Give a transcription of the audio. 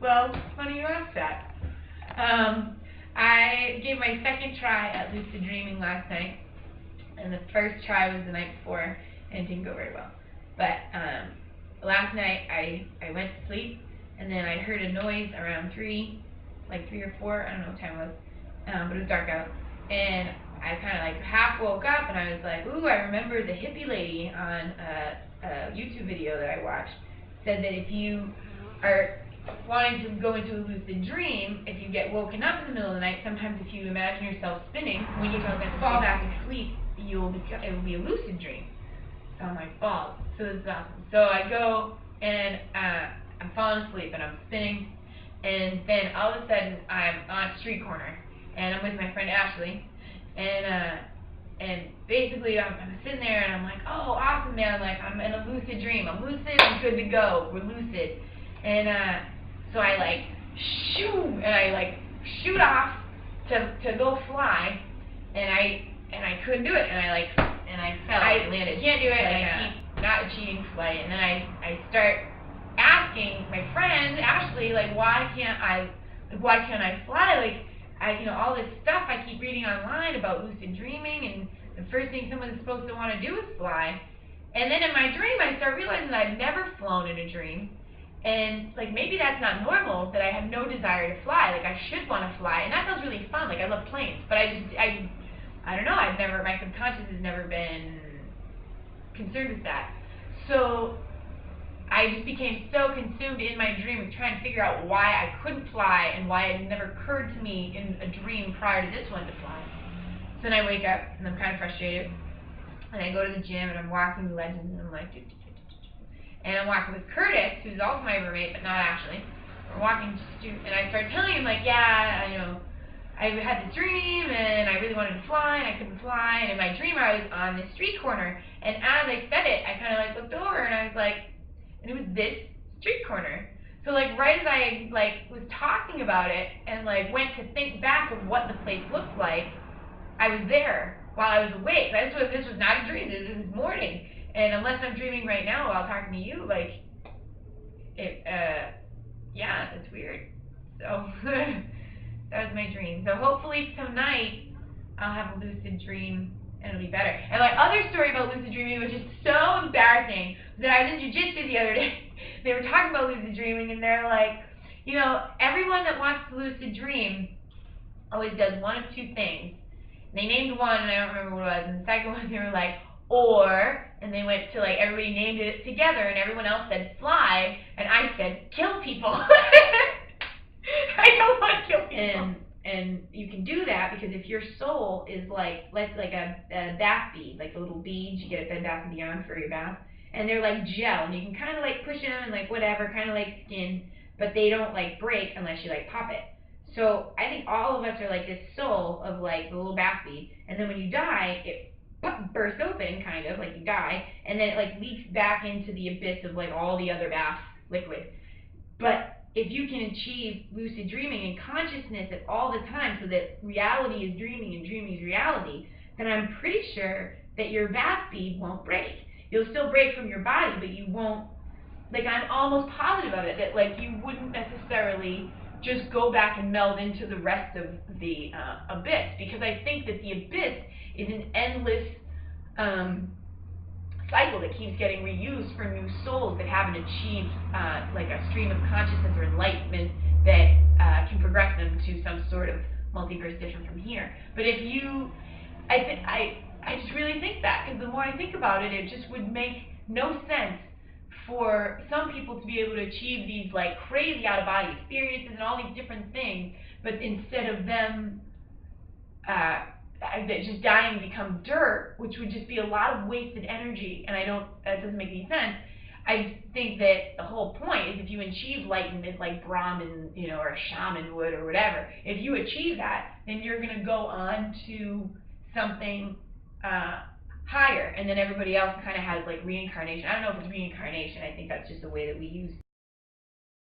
Well, funny you asked that. I gave my second try at lucid dreaming last night, and the first try was the night before, and it didn't go very well. But last night I went to sleep, and then I heard a noise around 3, like 3 or 4, I don't know what time it was, but it was dark out, and I kind of like half woke up, and I was like, ooh, I remember the hippie lady on a YouTube video that I watched said that if you are wanting to go into a lucid dream, if you get woken up in the middle of the night, sometimes if you imagine yourself spinning, when you fall back asleep, it will be a lucid dream. So I'm like, balls. So this is awesome. So I go and I'm falling asleep and I'm spinning, and then all of a sudden I'm on a street corner and I'm with my friend Ashley, and basically I'm sitting there and I'm like, oh, awesome, man. I'm like, I'm in a lucid dream. I'm lucid. I'm good to go. We're lucid. And so I like shoot off to go fly, and I couldn't do it, and I fell. I landed. Can't do it, and I keep not achieving flight. And then I start asking my friend Ashley, like, why can't I fly? Like, all this stuff I keep reading online about lucid dreaming, and the first thing someone's supposed to want to do is fly. And then in my dream, I start realizing that I've never flown in a dream. And, like, maybe that's not normal, that I have no desire to fly. Like, I should want to fly. And that sounds really fun. Like, I love planes. But I don't know. My subconscious has never been concerned with that. So I just became so consumed in my dream with trying to figure out why I couldn't fly and why it never occurred to me in a dream prior to this one to fly. So then I wake up, and I'm kind of frustrated. And I go to the gym, and I'm walking the Legends, and I'm like, and I'm walking with Curtis, who's also my roommate, but not Ashley. We're walking, and I start telling him, like, yeah, I had this dream, and I really wanted to fly, and I couldn't fly, and in my dream I was on this street corner, and as I said it, I kind of, like, looked over, and I was like, and it was this street corner. So, like, right as I, like, was talking about it, and, like, went to think back of what the place looked like, I was there while I was awake. This was not a dream, this was morning. And unless I'm dreaming right now while talking to you, like, yeah, it's weird. So, that was my dream. So hopefully tonight I'll have a lucid dream and it'll be better. And my other story about lucid dreaming, which is so embarrassing, was that I was in jiu-jitsu the other day. They were talking about lucid dreaming, and they're like, everyone that wants to lucid dream always does one of 2 things. And they named one, and I don't remember what it was, and the second one they were like, or, and they went to, like, everybody named it together, and everyone else said fly, and I said kill people. I don't want to kill people. And you can do that because if your soul is like a bath bead, like the little beads you get at Bed Bath & Beyond for your bath, and they're like gel, and you can kind of like push them and like whatever, kind of like skin, but they don't like break unless you like pop it. So I think all of us are like this soul of like the little bath bead, and then when you die, it bursts open, kind of, like you die, and then it like leaks back into the abyss of like all the other bath liquid. But if you can achieve lucid dreaming and consciousness at all the time so that reality is dreaming and dreaming is reality, then I'm pretty sure that your bath bead won't break. You'll still break from your body, but you won't, like, I'm almost positive of it, that like you wouldn't necessarily just go back and meld into the rest of the abyss, because I think that the abyss is an endless cycle that keeps getting reused for new souls that haven't achieved like a stream of consciousness or enlightenment that can progress them to some sort of multiverse different from here. But if you, I just really think that, because the more I think about it, it just would make no sense for some people to be able to achieve these like crazy out-of-body experiences and all these different things, but instead of them just dying to become dirt, which would just be a lot of wasted energy, and that doesn't make any sense. I think that the whole point is if you achieve enlightenment like Brahmin, or a shaman would or whatever, if you achieve that, then you're going to go on to something higher, and then everybody else kind of has like reincarnation. I don't know if it's reincarnation, I think that's just the way that we use